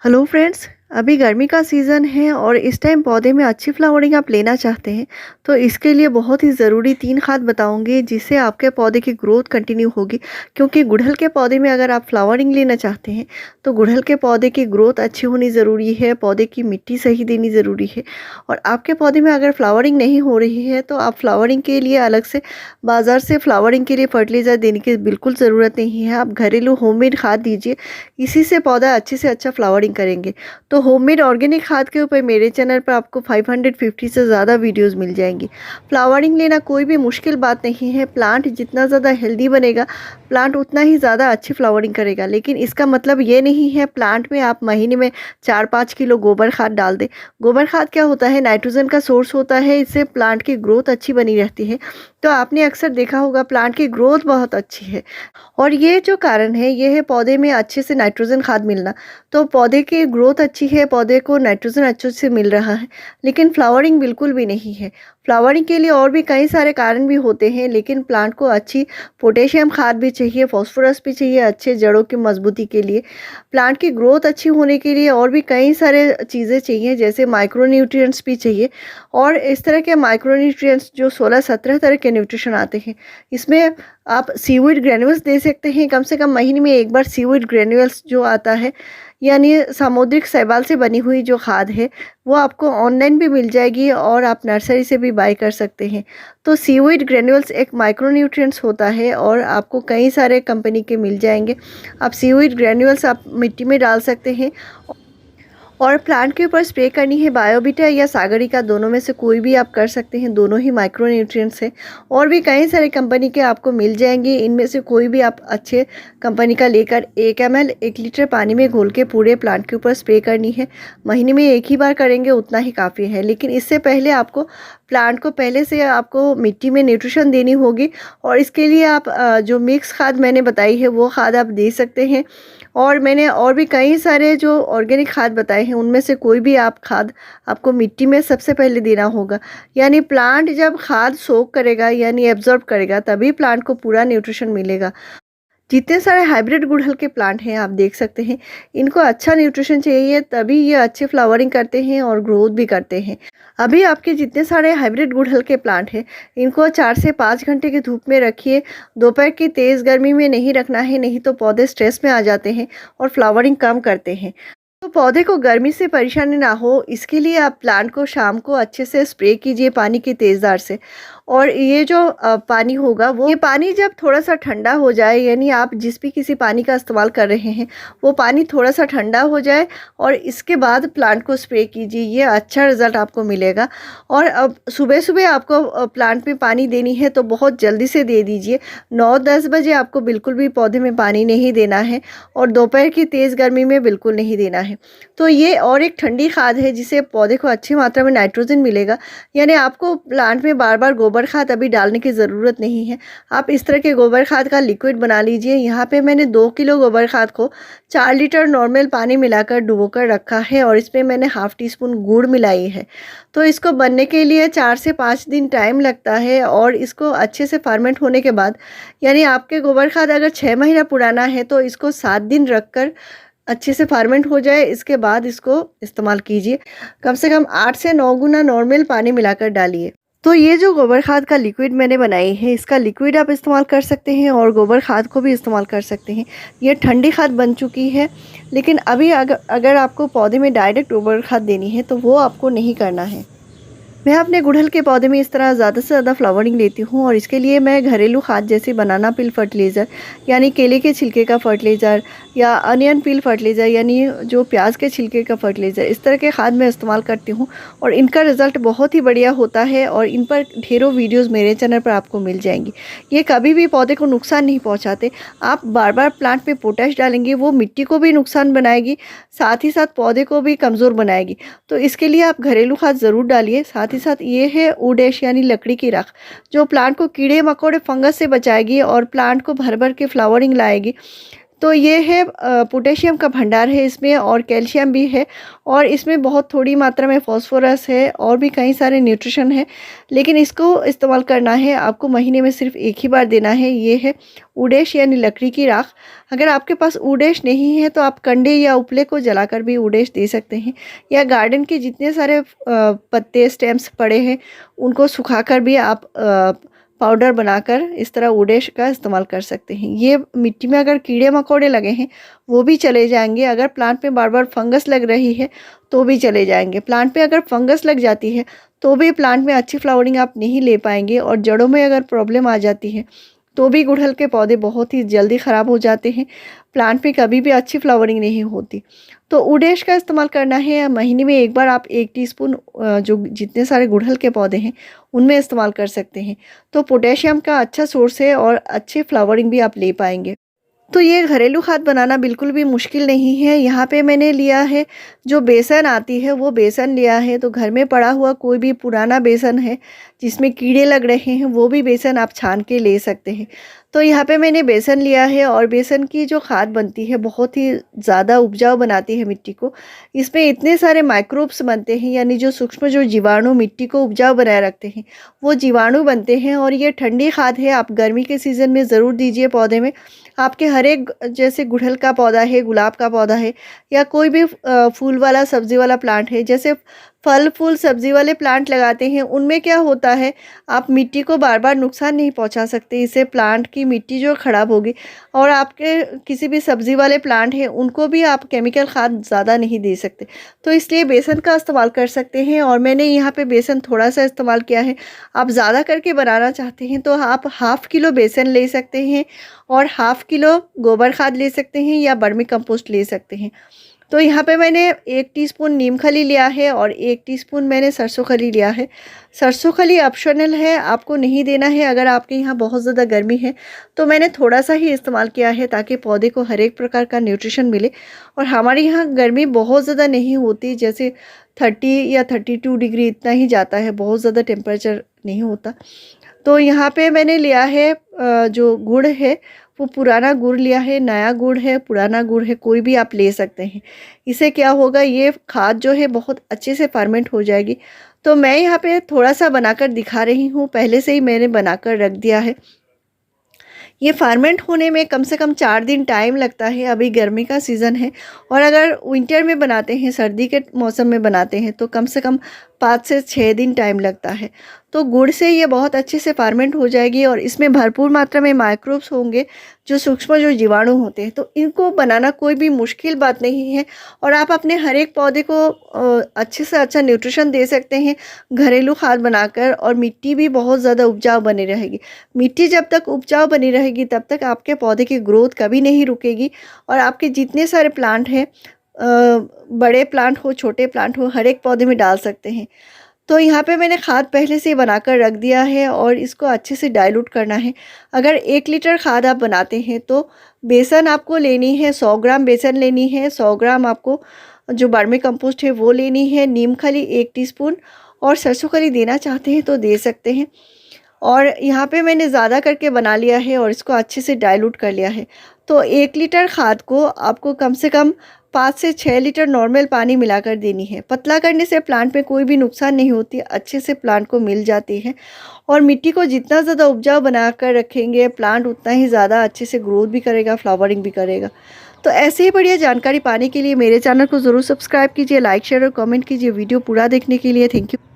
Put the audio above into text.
Hello friends. अभी गर्मी का सीज़न है और इस टाइम पौधे में अच्छी फ्लावरिंग आप लेना चाहते हैं तो इसके लिए बहुत ही ज़रूरी 3 खाद बताऊंगी जिससे आपके पौधे की ग्रोथ कंटिन्यू होगी। क्योंकि गुड़हल के पौधे में अगर आप फ्लावरिंग लेना चाहते हैं तो गुड़हल के पौधे की ग्रोथ अच्छी होनी ज़रूरी है, पौधे की मिट्टी सही देनी ज़रूरी है। और आपके पौधे में अगर फ्लावरिंग नहीं हो रही है तो आप फ्लावरिंग के लिए अलग से बाज़ार से फ्लावरिंग के लिए फर्टिलाइज़र देने की बिल्कुल ज़रूरत नहीं है। आप घरेलू होममेड खाद दीजिए, इसी से पौधा अच्छे से अच्छा फ्लावरिंग करेंगे। तो होममेड ऑर्गेनिक खाद के ऊपर मेरे चैनल पर आपको 550 से ज़्यादा वीडियोस मिल जाएंगी। फ्लावरिंग लेना कोई भी मुश्किल बात नहीं है। प्लांट जितना ज़्यादा हेल्दी बनेगा, प्लांट उतना ही ज़्यादा अच्छी फ्लावरिंग करेगा। लेकिन इसका मतलब ये नहीं है प्लांट में आप महीने में 4-5 किलो गोबर खाद डाल दें। गोबर खाद क्या होता है, नाइट्रोजन का सोर्स होता है, इससे प्लांट की ग्रोथ अच्छी बनी रहती है। तो आपने अक्सर देखा होगा प्लांट की ग्रोथ बहुत अच्छी है। और ये जो कारण है ये है पौधे में अच्छे से नाइट्रोजन खाद मिलना। तो पौधे की ग्रोथ अच्छी है, पौधे को नाइट्रोजन अच्छे से मिल रहा है, लेकिन फ्लावरिंग बिल्कुल भी नहीं है। फ्लावरिंग के लिए और भी कई सारे कारण भी होते हैं, लेकिन प्लांट को अच्छी पोटेशियम खाद भी चाहिए, फास्फोरस भी चाहिए अच्छे जड़ों की मजबूती के लिए। प्लांट की ग्रोथ अच्छी होने के लिए और भी कई सारे चीज़ें चाहिए, जैसे माइक्रोन्यूट्रिएंट्स भी चाहिए। और इस तरह के माइक्रोन्यूट्रिएंट्स जो 16-17 तरह के न्यूट्रिशन आते हैं, इसमें आप सीवीड ग्रेन्यूल्स दे सकते हैं। कम से कम महीने में एक बार सीवीड ग्रेन्यूल्स जो आता है, यानी सामुद्रिक शैवाल से बनी हुई जो खाद है, वो आपको ऑनलाइन भी मिल जाएगी और आप नर्सरी से भी बाय कर सकते हैं। तो सीवीड ग्रेन्यूल्स एक माइक्रोन्यूट्रिएंट्स होता है और आपको कई सारे कंपनी के मिल जाएंगे। आप सीवीड ग्रेन्यूल्स आप मिट्टी में डाल सकते हैं और प्लांट के ऊपर स्प्रे करनी है बायोबिटा या सागरिका, दोनों में से कोई भी आप कर सकते हैं, दोनों ही माइक्रोन्यूट्रिएंट्स हैं। और भी कई सारे कंपनी के आपको मिल जाएंगे, इनमें से कोई भी आप अच्छे कंपनी का लेकर 1 ml 1 लीटर पानी में घोल के पूरे प्लांट के ऊपर स्प्रे करनी है। महीने में एक ही बार करेंगे उतना ही काफ़ी है, लेकिन इससे पहले आपको प्लांट को पहले से आपको मिट्टी में न्यूट्रिशन देनी होगी। और इसके लिए आप जो मिक्स खाद मैंने बताई है वो खाद आप दे सकते हैं। और मैंने और भी कई सारे जो ऑर्गेनिक खाद बताए हैं, उनमें से कोई भी आप खाद आपको मिट्टी में सबसे पहले देना होगा। यानी प्लांट जब खाद सोक करेगा यानी एब्जॉर्ब करेगा, तभी प्लांट को पूरा न्यूट्रिशन मिलेगा। जितने सारे हाइब्रिड गुड़हल के प्लांट हैं आप देख सकते हैं, इनको अच्छा न्यूट्रिशन चाहिए, तभी ये अच्छे फ्लावरिंग करते हैं और ग्रोथ भी करते हैं। अभी आपके जितने सारे हाइब्रिड गुड़हल के प्लांट हैं, इनको 4 से 5 घंटे की धूप में रखिए। दोपहर की तेज़ गर्मी में नहीं रखना है, नहीं तो पौधे स्ट्रेस में आ जाते हैं और फ्लावरिंग कम करते हैं। तो पौधे को गर्मी से परेशानी ना हो, इसके लिए आप प्लांट को शाम को अच्छे से स्प्रे कीजिए पानी की तेज़ धार से। और ये जो पानी होगा, वो ये पानी जब थोड़ा सा ठंडा हो जाए, यानी आप जिस भी किसी पानी का इस्तेमाल कर रहे हैं वो पानी थोड़ा सा ठंडा हो जाए और इसके बाद प्लांट को स्प्रे कीजिए, ये अच्छा रिज़ल्ट आपको मिलेगा। और अब सुबह सुबह आपको प्लांट में पानी देनी है तो बहुत जल्दी से दे दीजिए। 9-10 बजे आपको बिल्कुल भी पौधे में पानी नहीं देना है और दोपहर की तेज़ गर्मी में बिल्कुल नहीं देना है। तो ये और एक ठंडी खाद है जिससे पौधे को अच्छी मात्रा में नाइट्रोजन मिलेगा। यानी आपको प्लांट में बार बार गोबर खाद अभी डालने की ज़रूरत नहीं है। आप इस तरह के गोबर खाद का लिक्विड बना लीजिए। यहाँ पे मैंने 2 किलो गोबर खाद को 4 लीटर नॉर्मल पानी मिलाकर डुबो कर रखा है और इसमें मैंने हाफ टी स्पून गुड़ मिलाई है। तो इसको बनने के लिए 4 से 5 दिन टाइम लगता है और इसको अच्छे से फर्मेंट होने के बाद, यानी आपके गोबर खाद अगर 6 महीना पुराना है तो इसको 7 दिन रख कर अच्छे से फर्मेंट हो जाए, इसके बाद इसको इस्तेमाल कीजिए। कम से कम 8 से 9 गुना नॉर्मल पानी मिलाकर डालिए। तो ये जो गोबर खाद का लिक्विड मैंने बनाई है, इसका लिक्विड आप इस्तेमाल कर सकते हैं और गोबर खाद को भी इस्तेमाल कर सकते हैं। ये ठंडी खाद बन चुकी है, लेकिन अभी अगर आपको पौधे में डायरेक्ट गोबर खाद देनी है तो वो आपको नहीं करना है। मैं अपने गुड़हल के पौधे में इस तरह ज़्यादा से ज़्यादा फ्लावरिंग लेती हूँ और इसके लिए मैं घरेलू खाद जैसे बनाना पील फर्टिलाइज़र, यानी केले के छिलके का फर्टिलाइज़र, या अनियन पील फर्टिलाइज़र यानी जो प्याज के छिलके का फर्टिलाइज़र, इस तरह के खाद मैं इस्तेमाल करती हूँ और इनका रिज़ल्ट बहुत ही बढ़िया होता है। और इन पर ढेरों वीडियोज़ मेरे चैनल पर आपको मिल जाएंगी। ये कभी भी पौधे को नुकसान नहीं पहुँचाते। आप बार बार प्लांट में पोटैश डालेंगे, वो मिट्टी को भी नुकसान बनाएगी, साथ ही साथ पौधे को भी कमज़ोर बनाएगी। तो इसके लिए आप घरेलू खाद ज़रूर डालिए। साथ ही साथ ये है उडेश यानी लकड़ी की राख, जो प्लांट को कीड़े मकोड़े फंगस से बचाएगी और प्लांट को भर भर के फ्लावरिंग लाएगी। तो ये है पोटेशियम का भंडार है इसमें और कैल्शियम भी है और इसमें बहुत थोड़ी मात्रा में फ़ॉस्फ़ोरस है और भी कई सारे न्यूट्रिशन है। लेकिन इसको इस्तेमाल करना है आपको महीने में सिर्फ एक ही बार देना है। ये है उडेश यानी लकड़ी की राख। अगर आपके पास उडेश नहीं है तो आप कंडे या उपले को जलाकर भी उडेश दे सकते हैं, या गार्डन के जितने सारे पत्ते स्टेम्स पड़े हैं उनको सुखाकर भी आप पाउडर बनाकर इस तरह उडेश का इस्तेमाल कर सकते हैं। ये मिट्टी में अगर कीड़े मकोड़े लगे हैं वो भी चले जाएंगे। अगर प्लांट में बार बार फंगस लग रही है तो भी चले जाएंगे। प्लांट पे अगर फंगस लग जाती है तो भी प्लांट में अच्छी फ्लावरिंग आप नहीं ले पाएंगे, और जड़ों में अगर प्रॉब्लम आ जाती है तो भी गुड़हल के पौधे बहुत ही जल्दी ख़राब हो जाते हैं। प्लांट में कभी भी अच्छी फ्लावरिंग नहीं होती। तो उडेश का इस्तेमाल करना है महीने में एक बार। आप 1 टीस्पून जो जितने सारे गुड़हल के पौधे हैं उनमें इस्तेमाल कर सकते हैं। तो पोटेशियम का अच्छा सोर्स है और अच्छी फ्लावरिंग भी आप ले पाएंगे। तो ये घरेलू खाद बनाना बिल्कुल भी मुश्किल नहीं है। यहाँ पे मैंने लिया है जो बेसन आती है वो बेसन लिया है। तो घर में पड़ा हुआ कोई भी पुराना बेसन है जिसमें कीड़े लग रहे हैं वो भी बेसन आप छान के ले सकते हैं। तो यहाँ पे मैंने बेसन लिया है और बेसन की जो खाद बनती है बहुत ही ज़्यादा उपजाऊ बनाती है मिट्टी को। इसमें इतने सारे माइक्रोब्स बनते हैं, यानी जो सूक्ष्म जो जीवाणु मिट्टी को उपजाऊ बनाए रखते हैं वो जीवाणु बनते हैं। और ये ठंडी खाद है, आप गर्मी के सीज़न में ज़रूर दीजिए पौधे में। आपके हर एक जैसे गुड़हल का पौधा है, गुलाब का पौधा है, या कोई भी फूल वाला सब्ज़ी वाला प्लांट है, जैसे फल फूल सब्ज़ी वाले प्लांट लगाते हैं उनमें क्या होता है, आप मिट्टी को बार बार नुकसान नहीं पहुंचा सकते। इससे प्लांट की मिट्टी जो ख़राब होगी। और आपके किसी भी सब्ज़ी वाले प्लांट हैं उनको भी आप केमिकल खाद ज़्यादा नहीं दे सकते। तो इसलिए बेसन का इस्तेमाल कर सकते हैं। और मैंने यहाँ पे बेसन थोड़ा सा इस्तेमाल किया है। आप ज़्यादा करके बनाना चाहते हैं तो आप ½ किलो बेसन ले सकते हैं और ½ किलो गोबर खाद ले सकते हैं या वर्मी कंपोस्ट ले सकते हैं। तो यहाँ पे मैंने 1 टीस्पून नीम खली लिया है और 1 टीस्पून मैंने सरसों खली लिया है। सरसों खली ऑप्शनल है, आपको नहीं देना है। अगर आपके यहाँ बहुत ज़्यादा गर्मी है तो मैंने थोड़ा सा ही इस्तेमाल किया है ताकि पौधे को हर एक प्रकार का न्यूट्रिशन मिले। और हमारे यहाँ गर्मी बहुत ज़्यादा नहीं होती, जैसे 30 या 32 डिग्री इतना ही जाता है, बहुत ज़्यादा टेम्परेचर नहीं होता। तो यहाँ पे मैंने लिया है जो गुड़ है वो पुराना गुड़ लिया है। नया गुड़ है, पुराना गुड़ है, कोई भी आप ले सकते हैं। इससे क्या होगा, ये खाद जो है बहुत अच्छे से फर्मेंट हो जाएगी। तो मैं यहाँ पे थोड़ा सा बनाकर दिखा रही हूँ, पहले से ही मैंने बनाकर रख दिया है। ये फर्मेंट होने में कम से कम 4 दिन टाइम लगता है। अभी गर्मी का सीज़न है, और अगर विंटर में बनाते हैं, सर्दी के मौसम में बनाते हैं तो कम से कम 5 से 6 दिन टाइम लगता है। तो गुड़ से ये बहुत अच्छे से फर्मेंट हो जाएगी और इसमें भरपूर मात्रा में माइक्रोब्स होंगे, जो सूक्ष्म जो जीवाणु होते हैं। तो इनको बनाना कोई भी मुश्किल बात नहीं है, और आप अपने हर एक पौधे को अच्छे से अच्छा न्यूट्रिशन दे सकते हैं घरेलू खाद बनाकर। और मिट्टी भी बहुत ज़्यादा उपजाऊ बनी रहेगी। मिट्टी जब तक उपजाऊ बनी रहेगी तब तक आपके पौधे की ग्रोथ कभी नहीं रुकेगी। और आपके जितने सारे प्लांट हैं, बड़े प्लांट हो छोटे प्लांट हो, हर एक पौधे में डाल सकते हैं। तो यहाँ पे मैंने खाद पहले से बनाकर रख दिया है और इसको अच्छे से डाइल्यूट करना है। अगर 1 लीटर खाद आप बनाते हैं तो बेसन आपको लेनी है, 100 ग्राम बेसन लेनी है, 100 ग्राम आपको जो वर्मी कंपोस्ट है वो लेनी है, नीम खली 1 टीस्पून, और सरसों खली देना चाहते हैं तो दे सकते हैं। और यहाँ पे मैंने ज़्यादा करके बना लिया है और इसको अच्छे से डाइल्यूट कर लिया है। तो 1 लीटर खाद को आपको कम से कम 5 से 6 लीटर नॉर्मल पानी मिलाकर देनी है। पतला करने से प्लांट में कोई भी नुकसान नहीं होती, अच्छे से प्लांट को मिल जाती है। और मिट्टी को जितना ज़्यादा उपजाऊ बनाकर रखेंगे प्लांट उतना ही ज़्यादा अच्छे से ग्रोथ भी करेगा, फ्लावरिंग भी करेगा। तो ऐसे ही बढ़िया जानकारी पाने के लिए मेरे चैनल को ज़रूर सब्सक्राइब कीजिए, लाइक शेयर और कमेंट कीजिए। वीडियो पूरा देखने के लिए थैंक यू।